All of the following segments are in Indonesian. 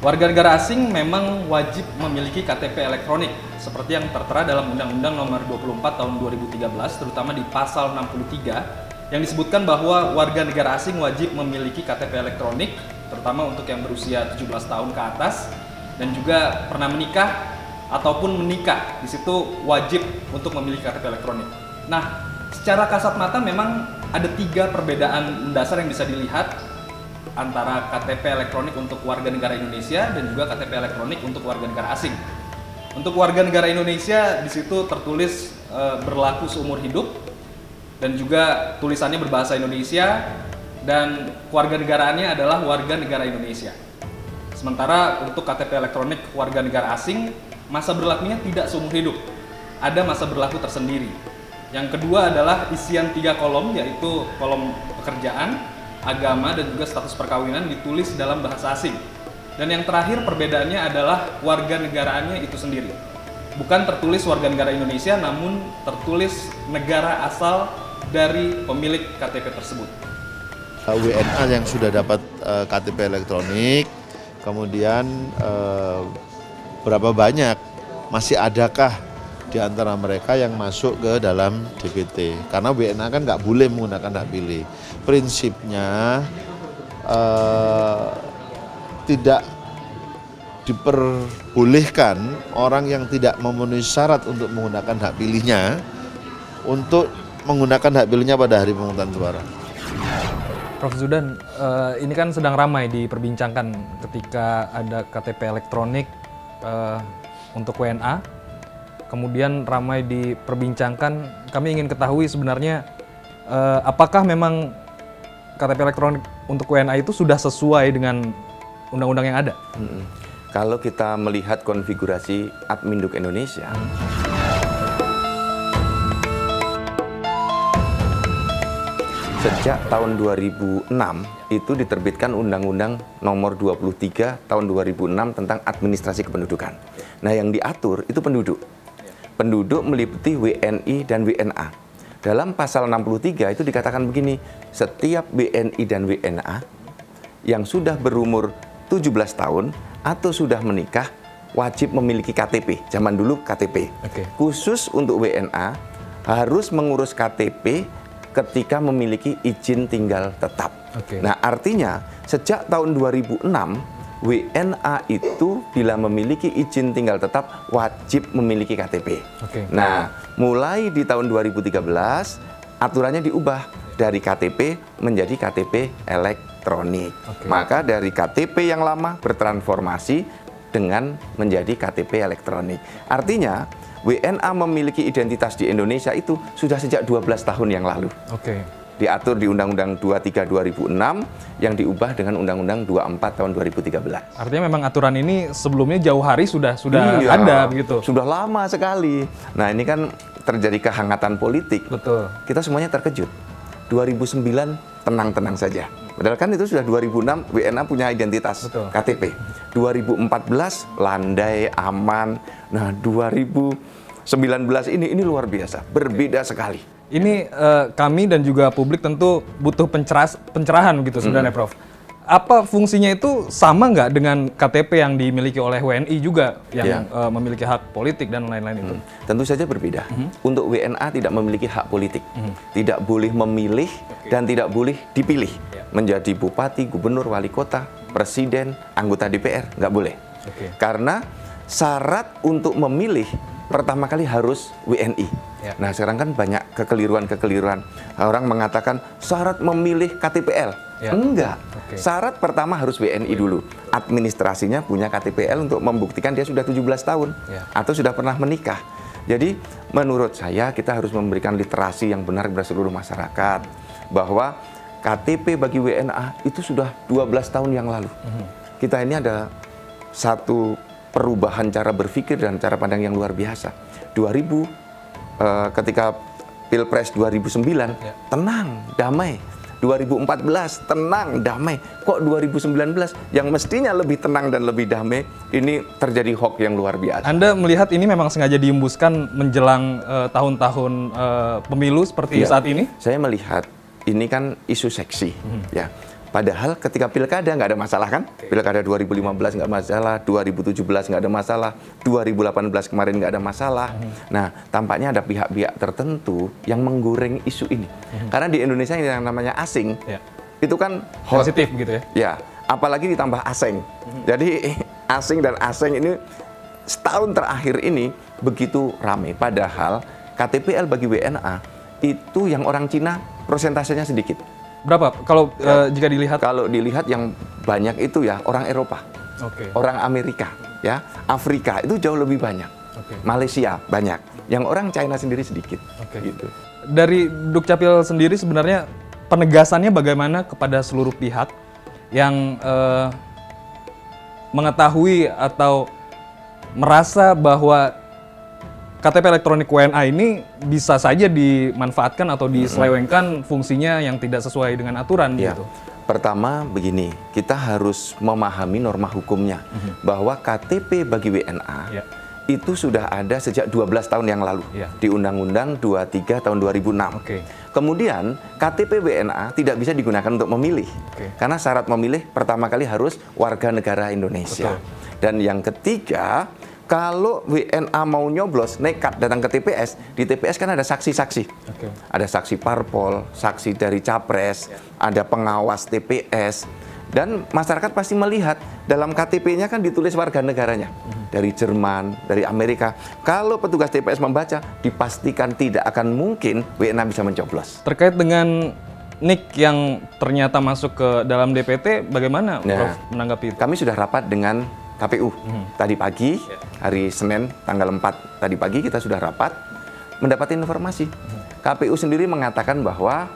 Warga negara asing memang wajib memiliki KTP elektronik, seperti yang tertera dalam Undang-Undang Nomor 24 Tahun 2013, terutama di Pasal 63, yang disebutkan bahwa warga negara asing wajib memiliki KTP elektronik, terutama untuk yang berusia 17 tahun ke atas, dan juga pernah menikah ataupun menikah. Di situ wajib untuk memiliki KTP elektronik. Nah, secara kasat mata memang ada 3 perbedaan mendasar yang bisa dilihat antara KTP elektronik untuk warga negara Indonesia dan juga KTP elektronik untuk warga negara asing. Untuk warga negara Indonesia di situ tertulis berlaku seumur hidup dan juga tulisannya berbahasa Indonesia dan warga negaraannya adalah warga negara Indonesia. Sementara untuk KTP elektronik warga negara asing, masa berlakunya tidak seumur hidup. Ada masa berlaku tersendiri. Yang kedua adalah isian 3 kolom, yaitu kolom pekerjaan, agama, dan juga status perkawinan ditulis dalam bahasa asing. Dan yang terakhir perbedaannya adalah warga negaraannya itu sendiri. Bukan tertulis warga negara Indonesia, namun tertulis negara asal dari pemilik KTP tersebut. WNA yang sudah dapat KTP elektronik, kemudian berapa banyak, masih adakah di antara mereka yang masuk ke dalam DPT? Karena WNA kan nggak boleh menggunakan hak pilih. Prinsipnya tidak diperbolehkan orang yang tidak memenuhi syarat untuk menggunakan hak pilihnya untuk menggunakan hak pilihnya pada hari pemungutan suara. Prof. Zudan, ini kan sedang ramai diperbincangkan ketika ada KTP elektronik untuk WNA. Kemudian ramai diperbincangkan, kami ingin ketahui sebenarnya apakah memang KTP elektronik untuk WNA itu sudah sesuai dengan undang-undang yang ada? Kalau kita melihat konfigurasi Adminduk Indonesia, sejak tahun 2006 itu diterbitkan Undang-Undang Nomor 23 Tahun 2006 tentang Administrasi Kependudukan. Nah, yang diatur itu penduduk. Penduduk meliputi WNI dan WNA. Dalam pasal 63 itu dikatakan begini, setiap WNI dan WNA yang sudah berumur 17 tahun atau sudah menikah wajib memiliki KTP. Zaman dulu KTP. Khusus untuk WNA harus mengurus KTP ketika memiliki izin tinggal tetap. Nah, artinya sejak tahun 2006 WNA itu bila memiliki izin tinggal tetap wajib memiliki KTP. Nah, mulai di tahun 2013 aturannya diubah dari KTP menjadi KTP elektronik. Maka dari KTP yang lama bertransformasi dengan menjadi KTP elektronik. Artinya WNA memiliki identitas di Indonesia itu sudah sejak 12 tahun yang lalu. Diatur di Undang-Undang 23 2006 yang diubah dengan Undang-Undang 24 tahun 2013. Artinya memang aturan ini sebelumnya jauh hari sudah ada begitu. Sudah lama sekali. Nah, ini kan terjadi kehangatan politik. Kita semuanya terkejut. 2009 tenang-tenang saja. Padahal kan itu sudah 2006 WNA punya identitas KTP. 2014 landai aman. Nah, 2019 ini luar biasa, berbeda sekali. Ini kami dan juga publik tentu butuh pencerahan begitu sebenarnya, Prof. Apa fungsinya itu sama nggak dengan KTP yang dimiliki oleh WNI juga yang memiliki hak politik dan lain-lain itu? Tentu saja berbeda. Untuk WNA tidak memiliki hak politik, tidak boleh memilih dan tidak boleh dipilih menjadi bupati, gubernur, wali kota, presiden, anggota DPR, nggak boleh. Karena syarat untuk memilih pertama kali harus WNI. Nah, sekarang kan banyak kekeliruan-kekeliruan. Orang mengatakan syarat memilih KTPL. Enggak. Syarat pertama harus WNI dulu. Administrasinya punya KTPL untuk membuktikan dia sudah 17 tahun atau sudah pernah menikah. Jadi, menurut saya kita harus memberikan literasi yang benar kepada seluruh masyarakat bahwa KTP bagi WNA itu sudah 12 tahun yang lalu. Kita ini ada satu perubahan cara berpikir dan cara pandang yang luar biasa. Ketika Pilpres 2009, tenang, damai. 2014, tenang, damai. Kok 2019 yang mestinya lebih tenang dan lebih damai, ini terjadi hoax yang luar biasa. Anda melihat ini memang sengaja diembuskan menjelang tahun-tahun pemilu seperti saat ini? Saya melihat ini kan isu seksi, ya. Padahal ketika pilkada nggak ada masalah kan? Pilkada 2015 nggak masalah, 2017 nggak ada masalah, 2018 kemarin nggak ada masalah. Nah, tampaknya ada pihak-pihak tertentu yang menggoreng isu ini. Karena di Indonesia yang namanya asing, itu kan sensitif gitu ya? Ya, apalagi ditambah asing. Jadi asing dan asing ini setahun terakhir ini begitu ramai. Padahal KTPL bagi WNA itu yang orang Cina prosentasenya sedikit. Berapa? Kalau jika dilihat? Kalau dilihat yang banyak itu ya orang Eropa, orang Amerika, ya Afrika itu jauh lebih banyak. Malaysia banyak. Yang orang China sendiri sedikit. Gitu. Dari Dukcapil sendiri sebenarnya penegasannya bagaimana kepada seluruh pihak yang mengetahui atau merasa bahwa KTP elektronik WNA ini bisa saja dimanfaatkan atau diselewengkan fungsinya yang tidak sesuai dengan aturan gitu. Pertama begini, kita harus memahami norma hukumnya bahwa KTP bagi WNA itu sudah ada sejak 12 tahun yang lalu di Undang-Undang 23 tahun 2006. Kemudian KTP WNA tidak bisa digunakan untuk memilih karena syarat memilih pertama kali harus warga negara Indonesia. Dan yang ketiga, kalau WNA mau nyoblos, nekat datang ke TPS, di TPS kan ada saksi-saksi. Ada saksi parpol, saksi dari capres, ada pengawas TPS. Dan masyarakat pasti melihat, dalam KTP-nya kan ditulis warga negaranya. Dari Jerman, dari Amerika. Kalau petugas TPS membaca, dipastikan tidak akan mungkin WNA bisa mencoblos. Terkait dengan NIK yang ternyata masuk ke dalam DPT, bagaimana Prof menanggapi itu? Kami sudah rapat dengan KPU tadi pagi, hari Senin tanggal 4 tadi pagi kita sudah rapat mendapat informasi. KPU sendiri mengatakan bahwa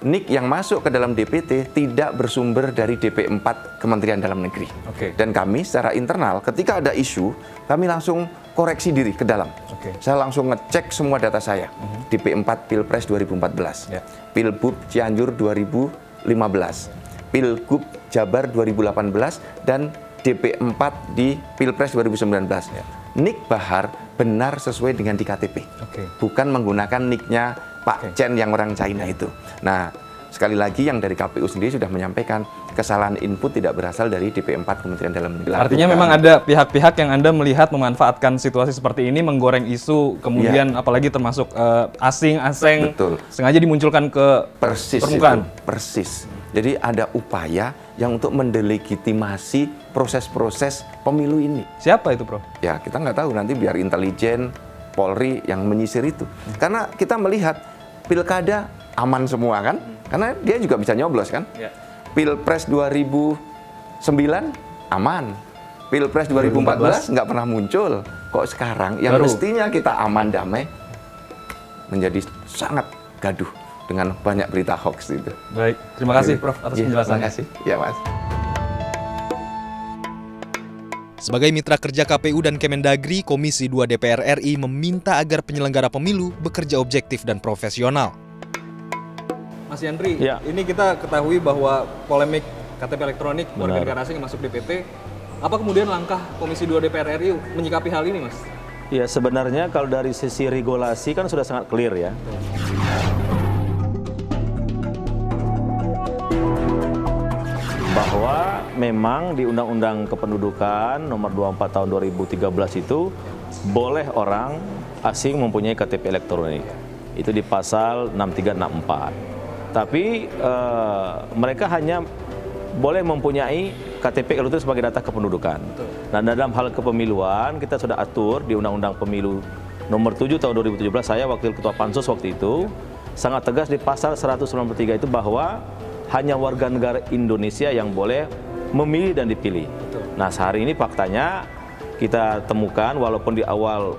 NIK yang masuk ke dalam DPT tidak bersumber dari DP4 Kementerian Dalam Negeri. Dan kami secara internal ketika ada isu, kami langsung koreksi diri ke dalam. Saya langsung ngecek semua data saya. DP4 Pilpres 2014, Pilbub Cianjur 2015, Pilgub Jabar 2018, dan DP4 di Pilpres 2019. NIK Bahar benar sesuai dengan di KTP. Bukan menggunakan NIK-nya Pak Chen yang orang China itu. Nah, sekali lagi yang dari KPU sendiri sudah menyampaikan kesalahan input tidak berasal dari DP4 Kementerian Dalam Negeri. Artinya memang ada pihak-pihak yang Anda melihat memanfaatkan situasi seperti ini, menggoreng isu, kemudian apalagi termasuk asing-asing, sengaja dimunculkan ke permukaan. Persis. Jadi ada upaya yang untuk mendelegitimasi proses-proses pemilu ini. Siapa itu, Prof? Ya, kita nggak tahu, nanti biar intelijen, Polri yang menyisir itu. Karena kita melihat pilkada aman semua kan? Karena dia juga bisa nyoblos kan? Pilpres 2009 aman. Pilpres 2014 nggak pernah muncul. Kok sekarang yang mestinya kita aman damai menjadi sangat gaduh dengan banyak berita hoax itu. Baik, terima kasih Prof atas penjelasannya. Terima kasih. Ya, Mas. Sebagai mitra kerja KPU dan Kemendagri, Komisi 2 DPR RI meminta agar penyelenggara pemilu bekerja objektif dan profesional. Mas Yandri, ini kita ketahui bahwa polemik KTP elektronik warga negara asing yang masuk DPT, apa kemudian langkah Komisi 2 DPR RI menyikapi hal ini, Mas? Ya, sebenarnya kalau dari sisi regulasi kan sudah sangat clear ya. Bahwa memang di Undang-Undang Kependudukan nomor 24 tahun 2013 itu boleh orang asing mempunyai KTP elektronik. Itu di pasal 6364. Tapi mereka hanya boleh mempunyai KTP elektronik sebagai data kependudukan. Nah, dalam hal kepemiluan kita sudah atur di Undang-Undang Pemilu nomor 7 tahun 2017, saya wakil ketua Pansus waktu itu sangat tegas di pasal 193 itu bahwa hanya warga negara Indonesia yang boleh memilih dan dipilih. Nah, sehari ini faktanya kita temukan, walaupun di awal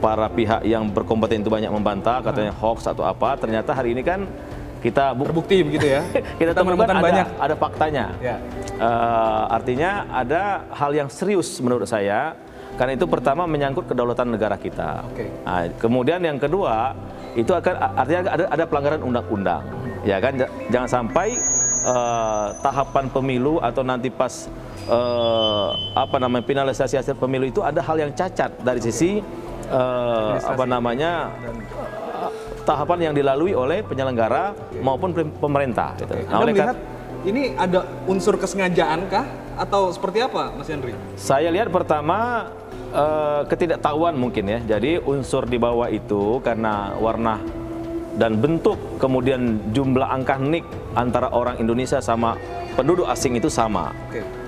para pihak yang berkompeten itu banyak membantah, katanya hoax atau apa, ternyata hari ini kan kita terbukti begitu ya. kita temukan banyak. Ada faktanya. Artinya ada hal yang serius menurut saya, karena itu pertama menyangkut kedaulatan negara kita. Nah, kemudian yang kedua itu artinya ada pelanggaran undang-undang. Ya kan, jangan sampai tahapan pemilu atau nanti pas finalisasi hasil pemilu itu ada hal yang cacat dari sisi tahapan yang dilalui oleh penyelenggara maupun pemerintah. Gitu. Nah, Anda melihat ini ada unsur kesengajaan kah atau seperti apa, Mas Henry? Saya lihat pertama ketidaktahuan mungkin ya. Jadi unsur di bawah itu karena warna dan bentuk, kemudian jumlah angka NIK antara orang Indonesia sama penduduk asing itu sama.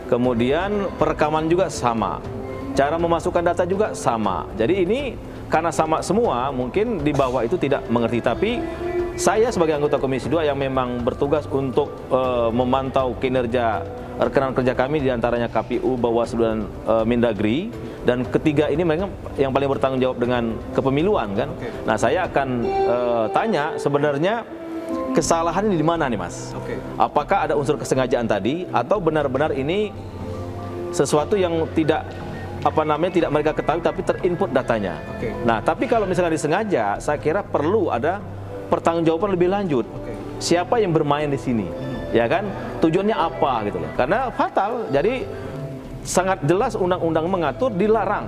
Kemudian perekaman juga sama. Cara memasukkan data juga sama. Jadi ini karena sama semua, mungkin di bawah itu tidak mengerti. Tapi saya sebagai anggota Komisi 2 yang memang bertugas untuk memantau kinerja rekan kerja kami, diantaranya KPU, Bawaslu, dan Mendagri. Dan ketiga ini mereka yang paling bertanggung jawab dengan kepemiluan kan. Nah, saya akan tanya sebenarnya kesalahan ini di mana nih, Mas? Apakah ada unsur kesengajaan tadi atau benar-benar ini sesuatu yang tidak tidak mereka ketahui tapi terinput datanya. Nah, tapi kalau misalnya disengaja, saya kira perlu ada pertanggungjawaban lebih lanjut. Siapa yang bermain di sini? Ya kan? Tujuannya apa gitu loh. Karena fatal. Jadi sangat jelas undang-undang mengatur dilarang.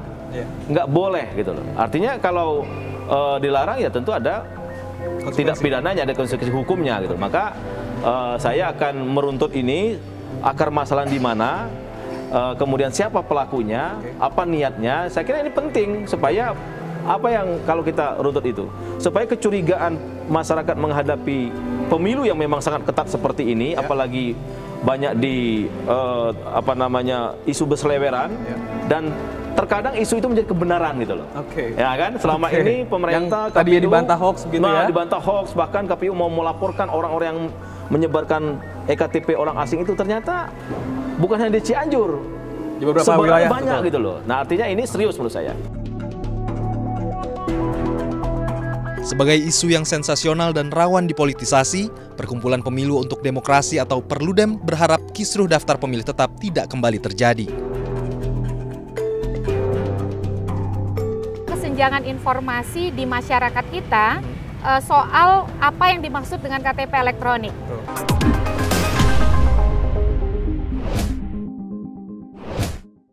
Nggak boleh gitu loh. Artinya kalau dilarang ya tentu ada tidak pidananya, ada konsekuensi hukumnya gitu. Maka saya akan meruntut ini akar masalah di mana, kemudian siapa pelakunya, apa niatnya. Saya kira ini penting supaya apa yang kalau kita runtut itu, supaya kecurigaan masyarakat menghadapi pemilu yang memang sangat ketat seperti ini, apalagi banyak di isu berseleweran dan terkadang isu itu menjadi kebenaran gitu loh. Ya kan? Selama ini pemerintah yang tadinya dibantah hoax gitu ya. Dibantah hoax, bahkan KPU mau melaporkan orang-orang yang menyebarkan EKTP orang asing itu ternyata bukan hanya di Cianjur. Di beberapa wilayah banyak gitu loh. Nah, artinya ini serius menurut saya. Sebagai isu yang sensasional dan rawan dipolitisasi, Perkumpulan Pemilu untuk Demokrasi atau Perludem berharap kisruh daftar pemilih tetap tidak kembali terjadi. Kesenjangan informasi di masyarakat kita soal apa yang dimaksud dengan KTP elektronik.